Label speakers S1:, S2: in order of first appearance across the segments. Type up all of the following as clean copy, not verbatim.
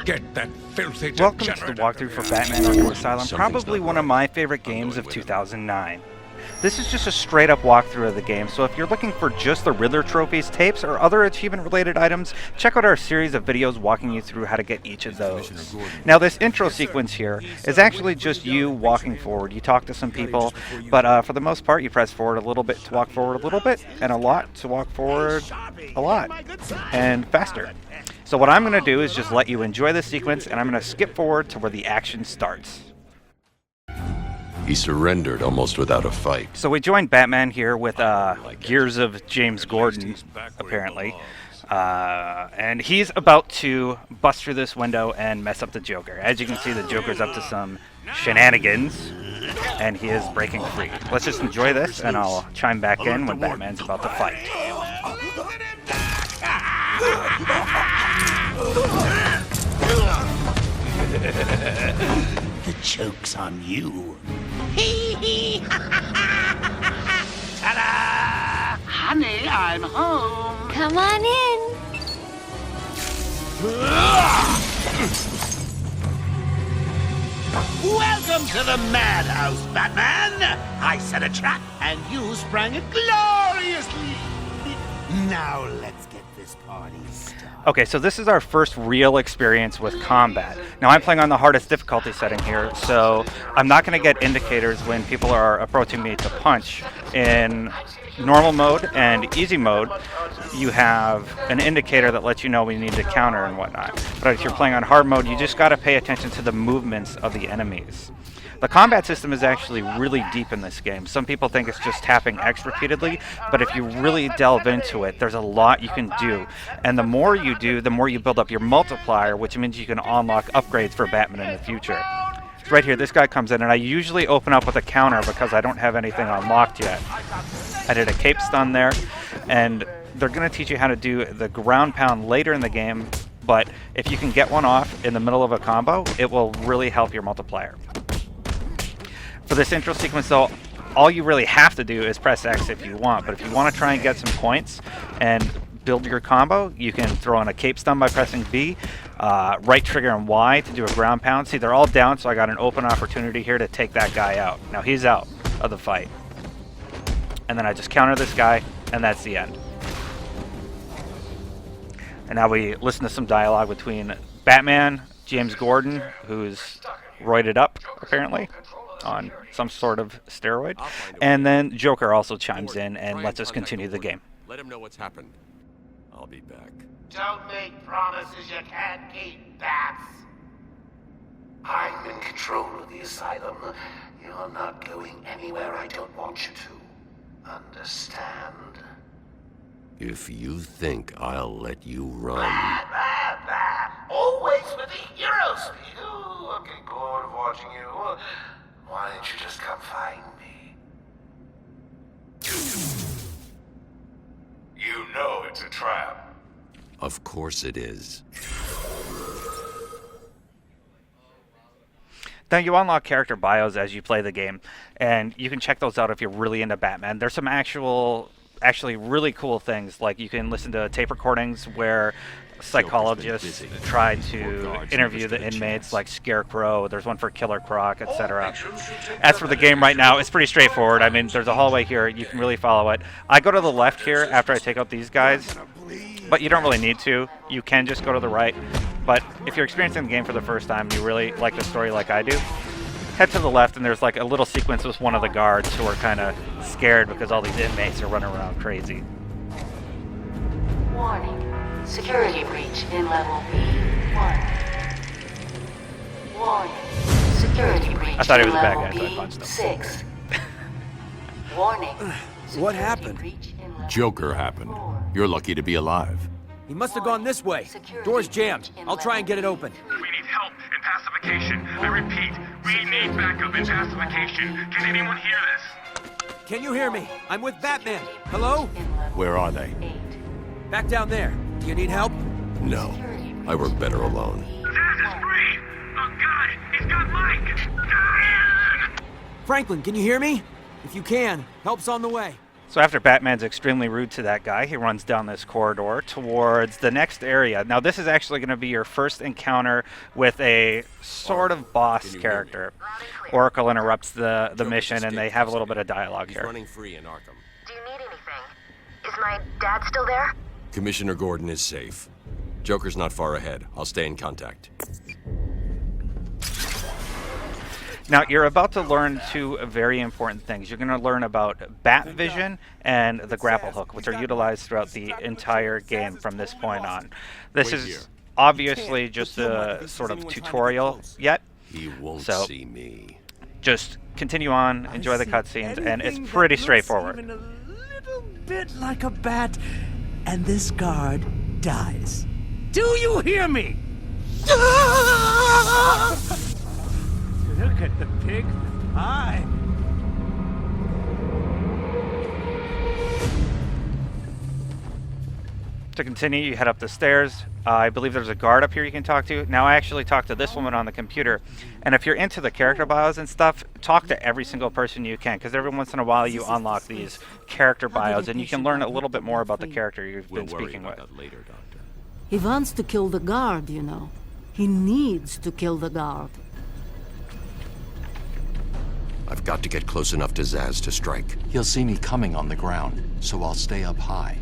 S1: Get that filthy
S2: Welcome to the walkthrough for Batman Arkham Asylum, probably one of my favorite games of 2009. This is just a straight up walkthrough of the game, so if you're looking for just the Riddler Trophies, tapes, or other achievement related items, check out our series of videos walking you through how to get each of those. Now this intro sequence here is actually just you walking forward. You talk to some people, but for the most part you press forward a little bit to walk forward a little bit, and a lot to walk forward a lot, and faster. So what I'm going to do is just let you enjoy this sequence, and I'm going to skip forward to where the action starts.
S3: He surrendered almost without a fight.
S2: So we joined Batman here with gears of James Gordon, apparently. And he's about to bust through this window and mess up the Joker. As you can see, the Joker's up to some shenanigans, and he is breaking free. Let's just enjoy this, and I'll chime back in when Batman's about to fight.
S4: The joke's on you. Ta-da! Honey, I'm home.
S5: Come on in.
S4: Welcome to the madhouse, Batman. I set a trap, and you sprang it gloriously. Now let's get this party started.
S2: Okay, so this is our first real experience with combat. Now I'm playing on the hardest difficulty setting here, so I'm not going to get indicators when people are approaching me to punch. In normal mode and easy mode, you have an indicator that lets you know when you need to counter and whatnot. But if you're playing on hard mode, you just got to pay attention to the movements of the enemies. The combat system is actually really deep in this game. Some people think it's just tapping X repeatedly, but if you really delve into it, there's a lot you can do. And the more you do, the more you build up your multiplier, which means you can unlock upgrades for Batman in the future. So right here, this guy comes in, and I usually open up with a counter because I don't have anything unlocked yet. I did a cape stun there, and they're going to teach you how to do the ground pound later in the game, but if you can get one off in the middle of a combo, it will really help your multiplier. For this intro sequence, though, all you really have to do is press X if you want, but if you want to try and get some points and build your combo, you can throw in a cape stun by pressing B, right trigger and Y to do a ground pound. See, they're all down, so I got an open opportunity here to take that guy out. Now he's out of the fight. And then I just counter this guy, and that's the end. And now we listen to some dialogue between Batman, James Gordon, who's roided up, apparently, on some sort of steroid, and then Joker also chimes in and lets us continue the game.
S3: Let him know what's happened. I'll be back.
S4: Don't make promises you can't keep, Bats. I'm in control of the asylum. You're not going anywhere I don't want you to. Understand?
S3: If you think I'll let you run...
S4: Always with the hero speed. Ooh, I'm getting bored of watching you. Why don't you just come find me?
S1: You know it's a trap.
S3: Of course it is.
S2: Now you unlock character bios as you play the game, and you can check those out if you're really into Batman. There's some actually really cool things, like you can listen to tape recordings where psychologists try to interview the inmates, like Scarecrow. There's one for Killer Croc, etc. As for the game right now, it's pretty straightforward. I mean, there's a hallway here. You can really follow it. I go to the left here after I take out these guys, but you don't really need to. You can just go to the right. But if you're experiencing the game for the first time, you really like the story like I do, head to the left, and there's like a little sequence with one of the guards who are kind of scared because all these inmates are running around crazy.
S6: Warning. Security breach in level B1. Warning. Security breach
S2: I thought he was
S6: in
S2: a bad
S6: level
S2: guy, so I punched him.
S6: B6. Warning.
S7: What
S6: Security
S7: happened?
S6: breach in level
S3: Joker happened.
S6: B4.
S3: You're lucky to be alive.
S7: He must have gone this way.
S6: Security
S7: Door's jammed.
S6: breach in
S7: I'll try and get it
S6: level
S7: open.
S6: B3.
S1: We need help and pacification. I repeat, we need backup and pacification. Can anyone hear this?
S7: Can you hear me? I'm with Batman. Hello?
S6: In level
S3: Where are they?
S6: 8.
S7: Back down there. Do you need help?
S3: No. I work better alone.
S1: Zaz is free! Oh God, he's got Mike! Diane!
S7: Franklin, can you hear me? If you can, help's on the way.
S2: So after Batman's extremely rude to that guy, he runs down this corridor towards the next area. Now this is actually going to be your first encounter with a sort of boss character. Oracle interrupts the mission and they have a little bit of dialogue
S3: He's
S2: here.
S3: running free in Arkham.
S6: Do you need anything? Is my dad still there?
S3: Commissioner Gordon is safe. Joker's not far ahead. I'll stay in contact.
S2: Now, you're about to learn two very important things. You're going to learn about bat vision and the grapple hook, which are utilized throughout the entire game from this point on. This is obviously just a sort of tutorial yet.
S3: He won't
S2: So-
S3: see me.
S2: Just continue on, enjoy the cutscenes, and it's pretty straightforward.
S5: Even a little bit like a bat, and this guard dies. Do you hear me? Look at the pig eye.
S2: To continue, you head up the stairs. I believe there's a guard up here you can talk to. Now, I actually talked to this woman on the computer, and if you're into the character bios and stuff, talk to every single person you can, because every once in a while you unlock these character bios, and you can learn a little bit more about the character you've been speaking with.
S3: That later, Doctor.
S8: He wants to kill the guard, you know. He needs to kill the guard.
S3: I've got to get close enough to Zaz to strike.
S9: He'll see me coming on the ground, so I'll stay up high.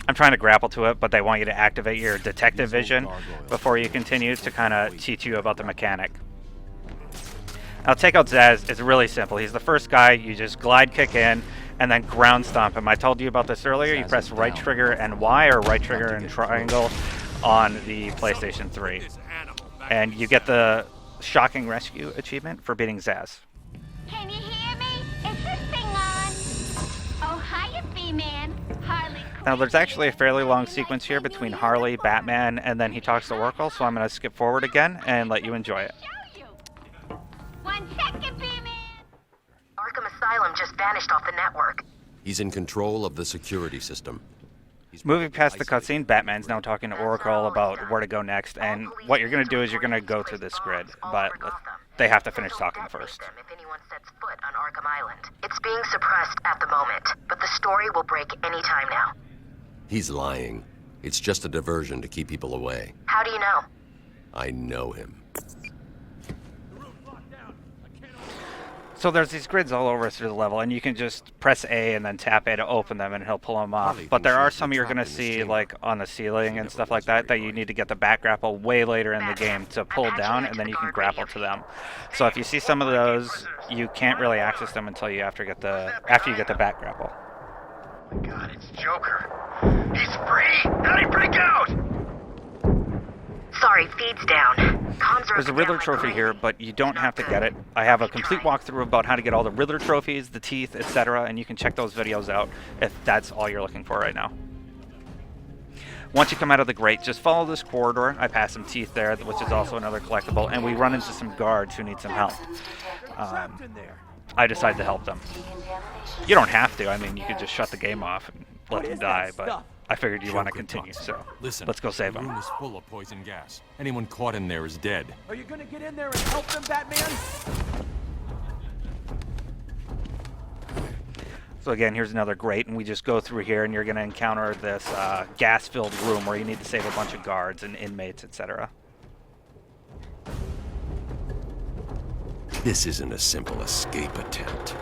S2: I'm trying to grapple to it, but they want you to activate your detective vision before you continue to kind of teach you about the mechanic. Now, take out Zaz is really simple. He's the first guy. You just glide kick in and then ground stomp him. I told you about this earlier. You press right trigger and Y or right trigger and triangle on the PlayStation 3. And you get the Shocking Rescue achievement for beating Zaz.
S10: Can you hear me? Is this thing on? Oh, hiya, B-Man. Harley Quinn.
S2: Now, there's actually a fairly long sequence here between Harley, Batman, and then he talks to Oracle, so I'm going to skip forward again and let you enjoy it.
S10: Show you. 1 second, B-Man.
S6: Arkham Asylum just vanished off the network.
S3: He's in control of the security system.
S2: Moving past the cutscene, Batman's now talking to Oracle about where to go next, and what you're going to do is you're going to go through this grid, but they have to finish talking first.
S6: If anyone sets foot on Arkham Island. It's being suppressed at the moment, but the story will break any time now.
S3: He's lying. It's just a diversion to keep people away.
S6: How do you know?
S3: I know him.
S2: So there's these grids all over through the level, and you can just press A and then tap A to open them, and he'll pull them off. But there are some you're going to see, like on the ceiling and stuff like that, that you need to get the back grapple way later in the game to pull down, and then you can grapple to them. So if you see some of those, you can't really access them until you after you get the back grapple.
S1: Oh my God, it's Joker. He's free! How'd he break out?
S6: Sorry, feed's down. Comms are
S2: There's a Riddler Trophy here, but you don't have to get it. I have a complete walkthrough about how to get all the Riddler Trophies, the teeth, etc., and you can check those videos out if that's all you're looking for right now. Once you come out of the grate, just follow this corridor. I pass some teeth there, which is also another collectible, and we run into some guards who need some help. I decide to help them. You don't have to. I mean, you could just shut the game off and let them die, but I figured you want to continue, so let's go save
S11: the
S2: them.
S11: room is full of poison gas. Anyone caught in there is dead.
S7: Are you gonna get in there and help them, Batman?
S2: So again, here's another grate, and we just go through here, and you're going to encounter this gas-filled room where you need to save a bunch of guards and inmates, etc.
S3: This isn't a simple escape attempt.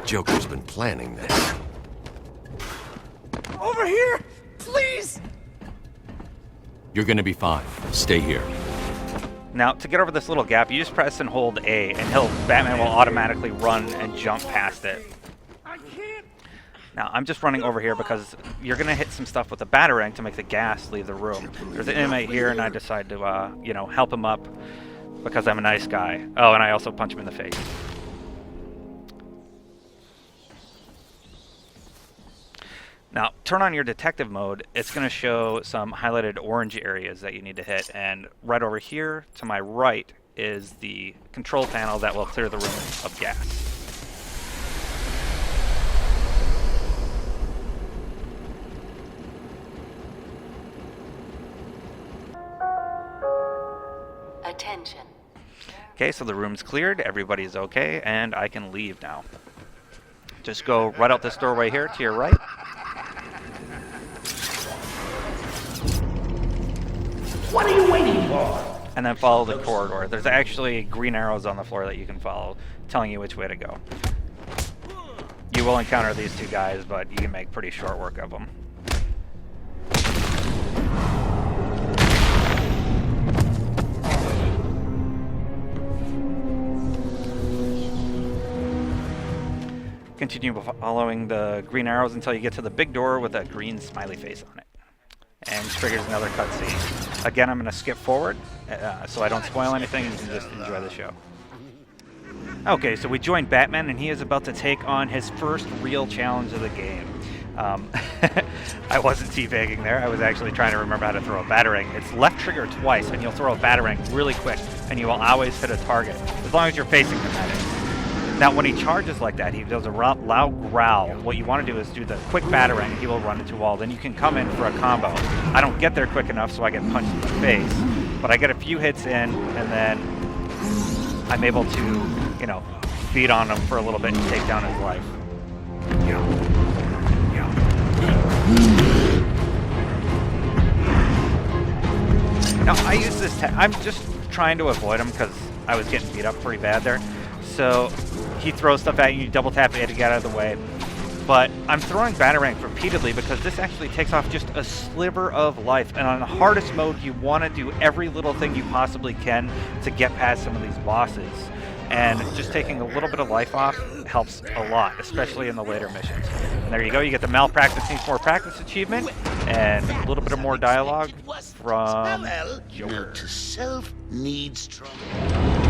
S3: Joker's been planning this.
S5: Over here, please.
S11: You're gonna be fine. Stay here.
S2: Now, to get over this little gap, you just press and hold A, and Batman will automatically run and jump past it.
S5: I can't.
S2: Now, I'm just running over here because you're going to hit some stuff with the Batarang to make the gas leave the room. There's an inmate here, and I decide to, help him up because I'm a nice guy. Oh, and I also punch him in the face. Now, turn on your detective mode. It's going to show some highlighted orange areas that you need to hit. And right over here to my right is the control panel that will clear the room of gas.
S6: Attention.
S2: Okay, so the room's cleared, everybody's okay, and I can leave now. Just go right out this doorway here to your right.
S5: What are you waiting for?
S2: And then follow the corridor. There's actually green arrows on the floor that you can follow, telling you which way to go. You will encounter these two guys, but you can make pretty short work of them. Continue following the green arrows until you get to the big door with that green smiley face on it. And triggers another cutscene. Again, I'm going to skip forward so I don't spoil anything and you can just enjoy the show. Okay, so we joined Batman and he is about to take on his first real challenge of the game. I wasn't teabagging there. I was actually trying to remember how to throw a batarang. It's left trigger twice and you'll throw a batarang really quick and you will always hit a target as long as you're facing him at it. Now, when he charges like that, he does a loud growl. What you want to do is do the quick batarang, and he will run into a wall. Then you can come in for a combo. I don't get there quick enough, so I get punched in the face. But I get a few hits in, and then I'm able to, you know, beat on him for a little bit and take down his life. Now, I use this. I'm just trying to avoid him because I was getting beat up pretty bad there. So he throws stuff at you, double tap it to get out of the way. But I'm throwing Batarang repeatedly because this actually takes off just a sliver of life. And on the hardest mode, you want to do every little thing you possibly can to get past some of these bosses. And just taking a little bit of life off helps a lot, especially in the later missions. And there you go, you get the malpractice needs more practice achievement, and a little bit of more dialogue from Joker.
S4: Note to self, needs trouble.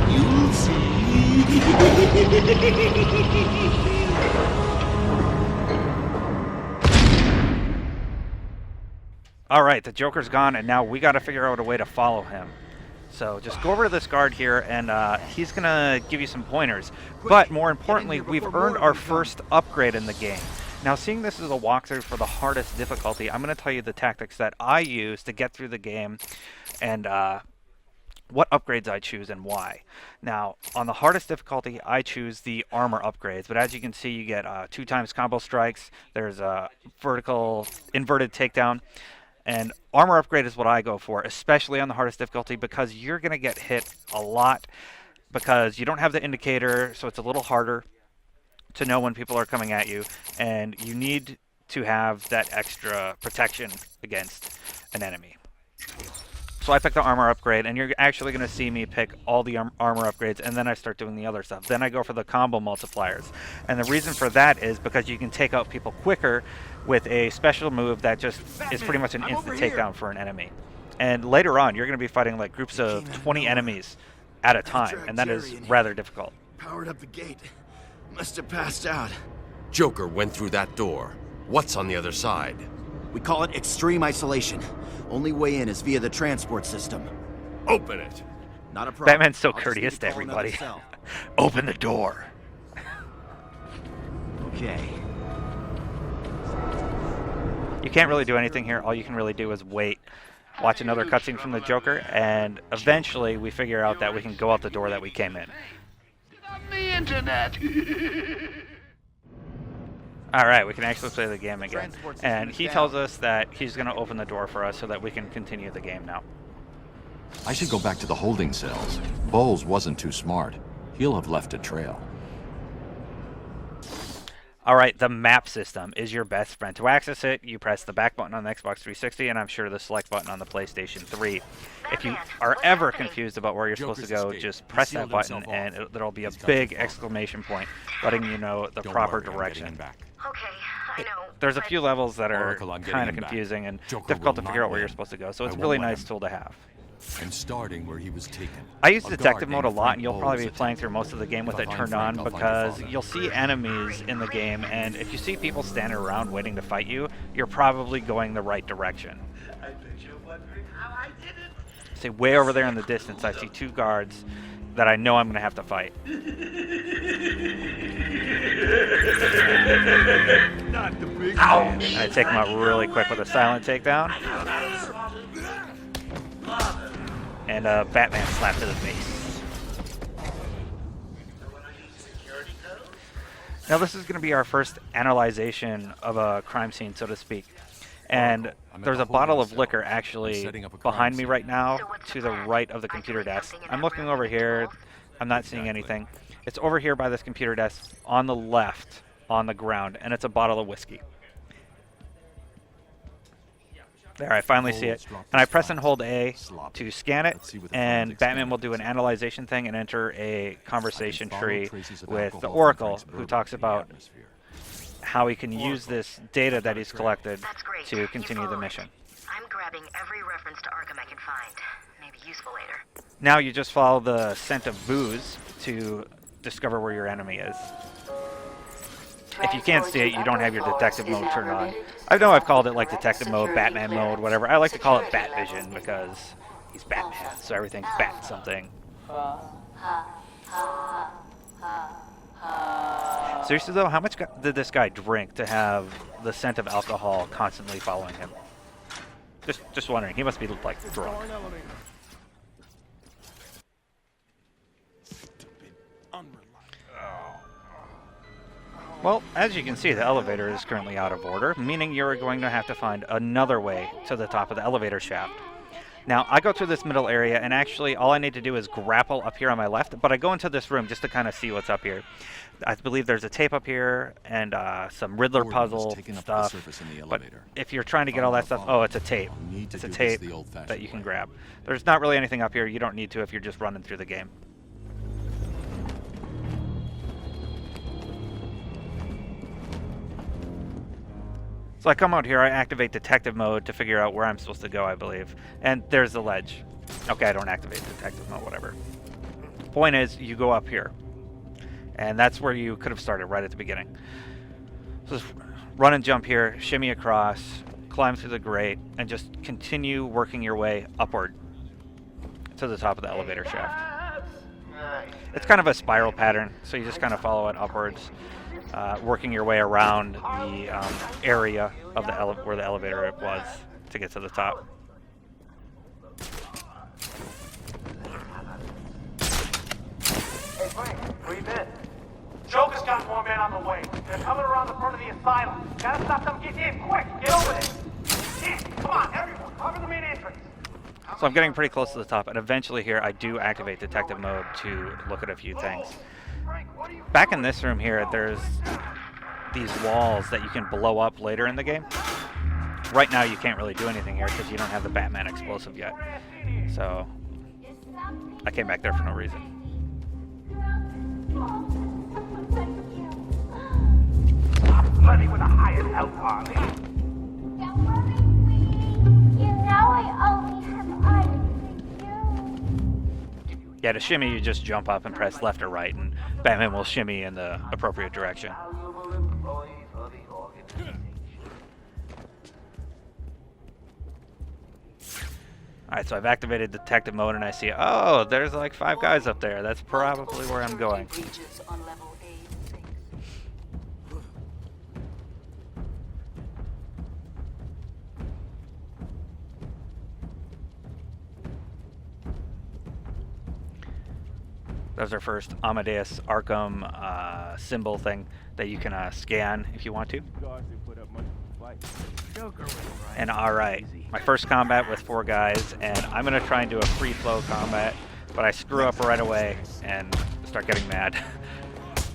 S4: You'll see.
S2: Alright, the Joker's gone, and now we gotta figure out a way to follow him. So just go over to this guard here, and he's going to give you some pointers. But more importantly, we've earned our first upgrade in the game. Now, seeing this as a walkthrough for the hardest difficulty, I'm going to tell you the tactics that I use to get through the game and what upgrades I choose and why. Now, on the hardest difficulty, I choose the armor upgrades. But as you can see, you get 2x combo strikes. There's a vertical inverted takedown. And armor upgrade is what I go for, especially on the hardest difficulty, because you're going to get hit a lot because you don't have the indicator, so it's a little harder to know when people are coming at you, and you need to have that extra protection against an enemy. So I pick the armor upgrade, and you're actually going to see me pick all the armor upgrades, and then I start doing the other stuff. Then I go for the combo multipliers. And the reason for that is because you can take out people quicker with a special move that just is pretty much an instant takedown for an enemy. And later on, you're going to be fighting like groups of 20 enemies at a time, and that is rather difficult.
S12: Powered up the gate. Must have passed out.
S3: Joker went through that door. What's on the other side?
S12: We call it extreme isolation. Only way in is via the transport system.
S3: Open it.
S12: Not a problem.
S2: Batman's so courteous to everybody. Open the door.
S12: Okay.
S2: You can't really do anything here. All you can really do is wait, watch another cutscene from the Joker, and eventually we figure out that we can go out the door that we came in.
S4: On the internet.
S2: Alright, we can actually play the game again. And he tells us that he's going to open the door for us so that we can continue the game now.
S9: I should go back to the holding cells. Bowles wasn't too smart. He'll have left a trail.
S2: Alright, the map system is your best friend. To access it, you press the back button on the Xbox 360 and I'm sure the select button on the PlayStation 3. If you are ever confused about where you're supposed to go, just press that button and there'll be a big exclamation point letting you know the proper direction.
S6: Okay, I know.
S2: There's a few levels that are kind of confusing and difficult to figure out where you're supposed to go, so it's a really nice tool to have.
S11: And starting where he was taken.
S2: I use detective mode a lot, and you'll probably be playing through most of the game with it turned on because you'll see enemies in the game, and if you see people standing around waiting to fight you, you're probably going the right direction.
S4: I bet you're wondering how I did it.
S2: See, way over there in the distance, I see two guards that I know I'm going to have to fight.
S12: Not the big
S2: And I take them out really quick with a silent takedown. And a Batman slap to the face. Now this is going to be our first analyzation of a crime scene, so to speak. And there's a bottle of liquor actually behind me right now to the right of the computer desk. I'm looking over here. I'm not seeing anything. It's over here by this computer desk on the left on the ground, and it's a bottle of whiskey. There, I finally see it. And I press and hold A to scan it, and Batman will do an analyzation thing and enter a conversation tree with the Oracle, who talks about how he can use this data that he's collected to continue the mission.
S6: I'm grabbing every reference to Arkham I can find. Maybe useful later.
S2: Now you just follow the scent of booze to discover where your enemy is. If you can't see it, you don't have your detective mode turned on. I know I've called it like detective mode, Batman mode, whatever. I like to call it Bat Vision because he's Batman, so everything's bat something. Seriously though, how much did this guy drink to have the scent of alcohol constantly following him? Just wondering. He must be like drunk. Well, as you can see, the elevator is currently out of order, meaning you're going to have to find another way to the top of the elevator shaft. Now, I go through this middle area, and actually all I need to do is grapple up here on my left, but I go into this room just to kind of see what's up here. I believe there's a tape up here and some Riddler puzzle stuff, but if you're trying to get all that stuff, oh, it's a tape. It's a tape that you can grab. There's not really anything up here. You don't need to if you're just running through the game. So I come out here, I activate detective mode to figure out where I'm supposed to go, I believe. And there's the ledge. Okay, I don't activate detective mode, whatever. Point is, you go up here. And that's where you could have started right at the beginning. So just run and jump here, shimmy across, climb through the grate, and just continue working your way upward to the top of the elevator shaft. It's kind of a spiral pattern, so you just kind of follow it upwards. Working your way around the area of the where the elevator was to get to the top.
S7: Hey, Frank, where you been? Joker's got more men on the way. They're coming around the front of the asylum. Gotta stop them getting in, quick! Get over there! In! Come on, everyone, cover the main entrance.
S2: So I'm getting pretty close to the top, and eventually here I do activate detective mode to look at a few things. Back in this room here, there's these walls that you can blow up later in the game. Right now you can't really do anything here because you don't have the Batman explosive yet. So I came back there for no reason.
S7: Plenty with a hired help, Harley.
S10: Don't worry, sweetie. You know I only have eyes for you.
S2: Yeah, to shimmy, you just jump up and press left or right, and Batman will shimmy in the appropriate direction. Alright, so I've activated detective mode, and I see, oh, there's like 5 guys up there. That's probably where I'm going. That was our first Amadeus Arkham symbol thing that you can scan if you want to. And alright, my first combat with 4 guys, and I'm going to try and do a free flow combat, but I screw up right away and start getting mad.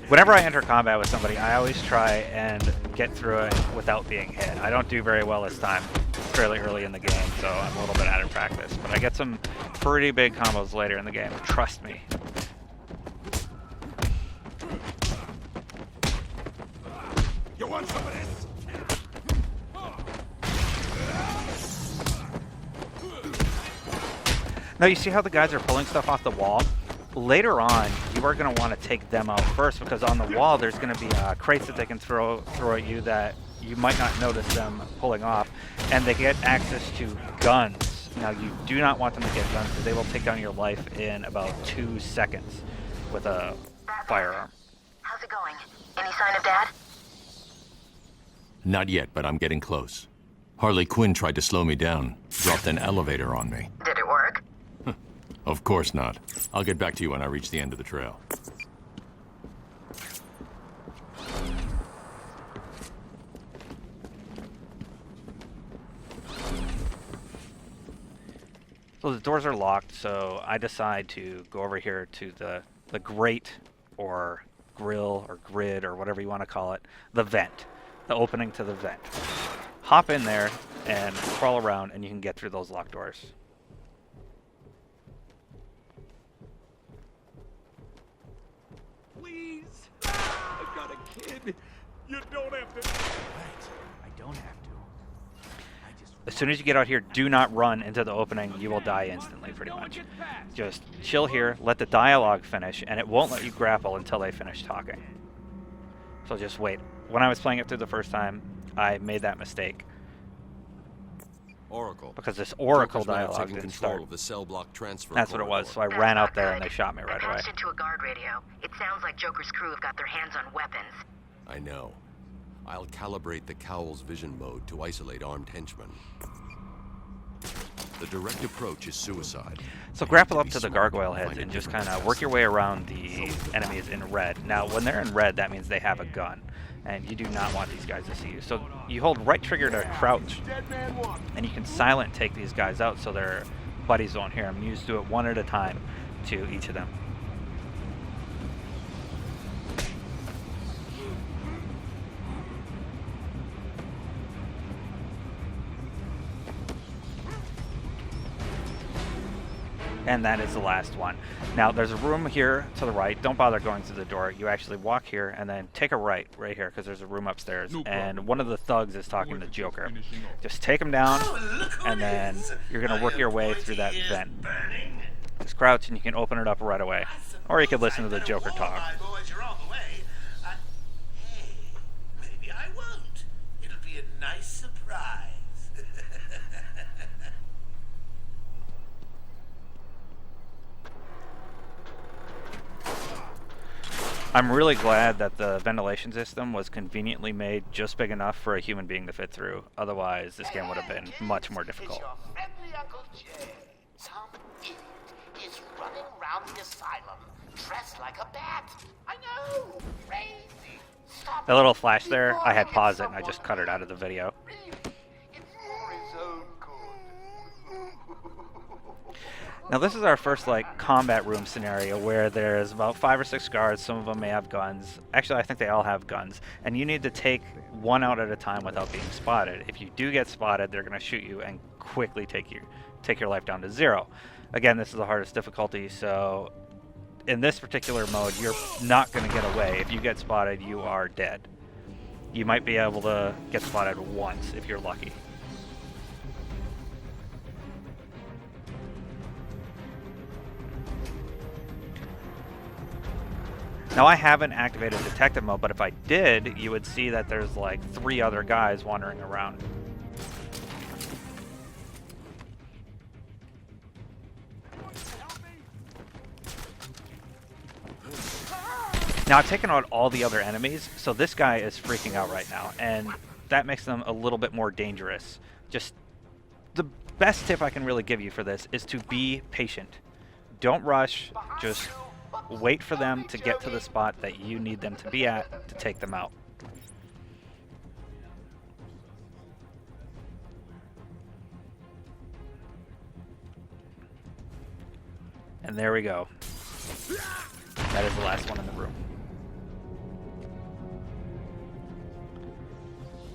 S2: Whenever I enter combat with somebody, I always try and get through it without being hit. I don't do very well this time. It's fairly early in the game, so I'm a little bit out of practice, but I get some pretty big combos later in the game, trust me.
S4: You want some of this?
S2: Now you see how the guys are pulling stuff off the wall? Later on, you are going to want to take them out first, because on the wall there's going to be crates that they can throw at you that you might not notice them pulling off, and they get access to guns. Now you do not want them to get guns because they will take down your life in about 2 seconds with a firearm.
S6: How's it going? Any sign of Dad?
S11: Not yet, but I'm getting close. Harley Quinn tried to slow me down, dropped an elevator on me.
S6: Did it work?
S11: Of course not. I'll get back to you when I reach the end of the trail.
S2: So the doors are locked, so I decide to go over here to the grate or grill or grid or whatever you want to call it, the vent, the opening to the vent. Hop in there and crawl around, and you can get through those locked doors.
S7: Please! I've got a kid. You don't have to.
S5: Right. I don't have to.
S2: As soon as you get out here, do not run into the opening. You will die instantly, pretty much. Just chill here, let the dialogue finish, and it won't let you grapple until they finish talking. So just wait. When I was playing it through the first time, I made that mistake.
S3: Oracle.
S2: Because this Oracle
S3: Joker's might have
S2: dialogue
S3: taken
S2: didn't
S3: control
S2: start.
S3: of the cell block transfer
S2: That's what it was, so I ran out there and they shot me right away.
S6: Patched into a guard radio. It sounds like Joker's crew have got their hands on weapons.
S3: I know. I'll calibrate the Cowl's vision mode to isolate armed henchmen. The direct approach is suicide.
S2: So grapple up to the gargoyle heads and just kind of work your way around the enemies in red. Now, when they're in red, that means they have a gun, and you do not want these guys to see you. So you hold right trigger to crouch, and you can silent take these guys out so their buddies won't hear them. You just do it one at a time to each of them. And that is the last one. Now, there's a room here to the right. Don't bother going through the door. You actually walk here and then take a right here because there's a room upstairs. And one of the thugs is talking to Joker. Just take him down, and then you're going to work your way through that vent. Just crouch, and you can open it up right away. Or you could listen to the Joker talk.
S4: Maybe I won't. It'll be a nice surprise.
S2: I'm really glad that the ventilation system was conveniently made just big enough for a human being to fit through. Otherwise, this game would have been much more difficult.
S4: Your friendly Uncle Jay. Some idiot is running around the asylum dressed like a bat. I know. Crazy. Stop.
S2: That little flash there, I had paused it and I just cut it out of the video.
S4: It's for his own good.
S2: Now this is our first like combat room scenario where there's about 5 or 6 guards. Some of them may have guns. Actually, I think they all have guns. And you need to take one out at a time without being spotted. If you do get spotted, they're going to shoot you and quickly take your life down to 0. Again, this is the hardest difficulty, so in this particular mode, you're not going to get away. If you get spotted, you are dead. You might be able to get spotted once if you're lucky. Now I haven't activated detective mode, but if I did, you would see that there's like 3 other guys wandering around. Now I've taken out all the other enemies, so this guy is freaking out right now, and that makes them a little bit more dangerous. Just the best tip I can really give you for this is to be patient. Don't rush, just wait for them to get to the spot that you need them to be at to take them out. And there we go. That is the last one in the room.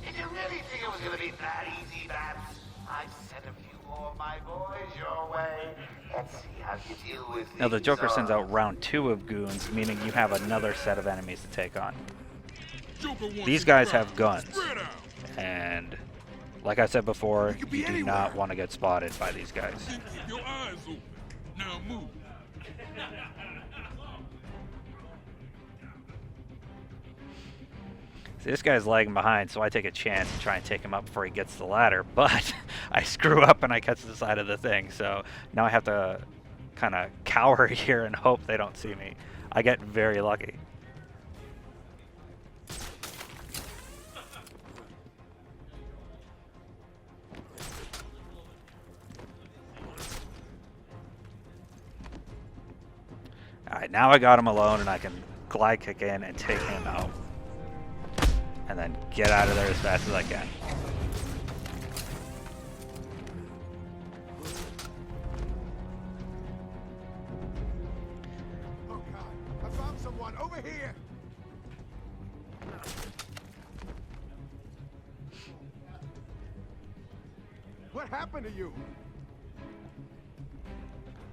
S4: Did you really think it was going to be that easy, Babs? I've sent a few more of my boys your way. Let's see how you deal with
S2: Now the
S4: these,
S2: Joker sends out round 2 of goons, meaning you have another set of enemies to take on. These guys have guns, and like I said before, you do not want to get spotted by these guys.
S7: Keep your eyes open. Now move.
S2: See, this guy's lagging behind, so I take a chance to try and take him up before he gets to the ladder, but I screw up and I catch the side of the thing, so now I have to kind of cower here and hope they don't see me. I get very lucky. Alright, now I got him alone and I can glide kick in and take him out. And then get out of there as fast as I can.
S13: What happened to you?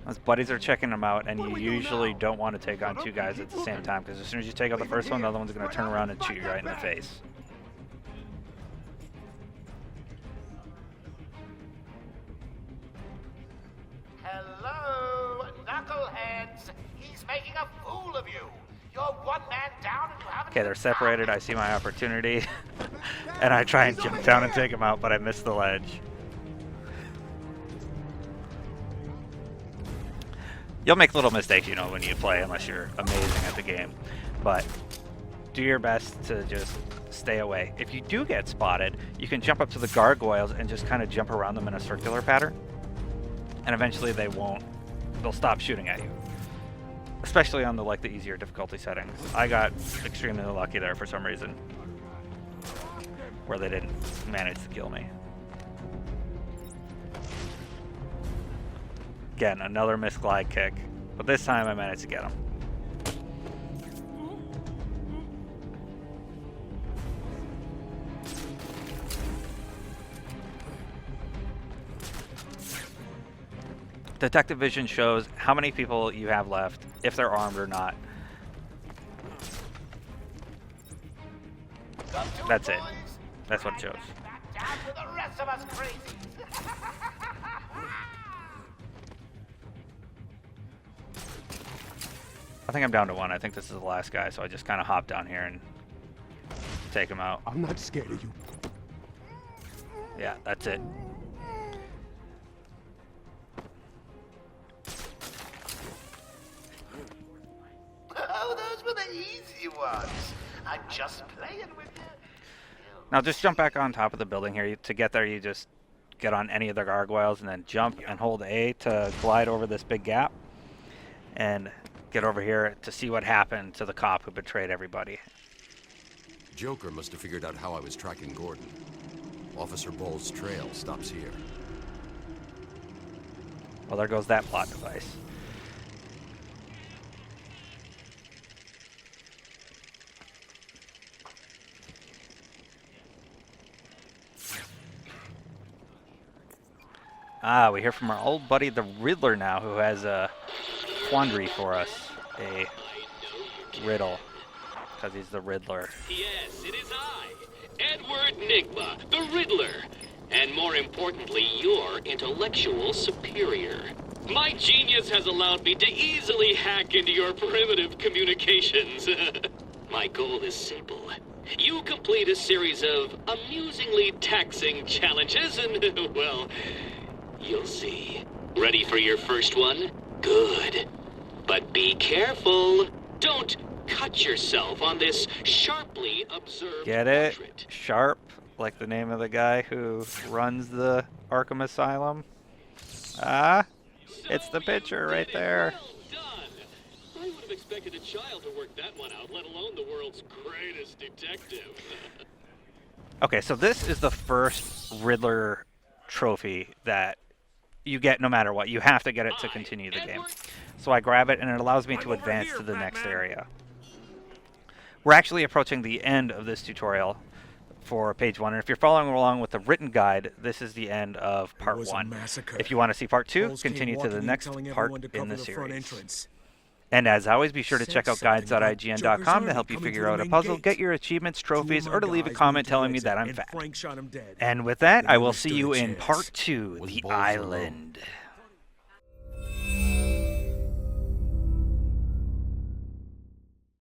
S2: His buddies are checking him out, and you usually don't want to take on two guys at the same time, because as soon as you take out the first one, the other one's going to turn around and shoot you right in the face.
S4: Hello, knuckleheads. He's making a fool of you. You're one man down and you haven't...
S2: Okay, they're separated. I see my opportunity, and I try and jump down and take him out, but I miss the ledge. You'll make little mistakes, you know, when you play, unless you're amazing at the game. But do your best to just stay away. If you do get spotted, you can jump up to the gargoyles and just kind of jump around them in a circular pattern. And eventually they'll stop shooting at you. Especially on the easier difficulty settings. I got extremely lucky there for some reason, where they didn't manage to kill me. Again, another missed glide kick, but this time I managed to get him. Detective vision shows how many people you have left, if they're armed or not. That's it. That's what it shows.
S4: Down to the rest of us crazies.
S2: I think I'm down to one. I think this is the last guy, so I just kind of hop down here and take him out.
S13: I'm not scared of you.
S2: Yeah, that's it.
S4: Oh, those were the easy ones. I'm just playing with you.
S2: Now just jump back on top of the building here. To get there, you just get on any of the gargoyles and then jump and hold A to glide over this big gap. And get over here to see what happened to the cop who betrayed everybody.
S3: Joker must have figured out how I was tracking Gordon. Officer Bowles' trail stops here.
S2: Well, there goes that plot device. Ah, we hear from our old buddy the Riddler now, who has a quandary for us, a riddle, because he's the Riddler.
S14: Yes, it is I, Edward Nigma, the Riddler, and more importantly, your intellectual superior. My genius has allowed me to easily hack into your primitive communications. My goal is simple. You complete a series of amusingly taxing challenges and, well, you'll see. Ready for your first one? Good. But be careful. Don't cut yourself on this sharply observed
S2: Get it?
S14: portrait.
S2: Sharp, like the name of the guy who runs the Arkham Asylum. Ah, it's the picture right there.
S14: I would have expected a child to work that one out, let alone the world's greatest detective.
S2: Okay, so this is the first Riddler trophy that you get no matter what. You have to get it to continue the game. So I grab it, and it allows me to advance to the next area. We're actually approaching the end of this tutorial for page 1, and if you're following along with the written guide, this is the end of part 1. If you want to see part 2, continue to the next part in the series. And as always, be sure to check out guides.ign.com to help you figure out a puzzle, get your achievements, trophies, or to leave a comment telling me that I'm fat. And with that, I will see you in part 2, The Island.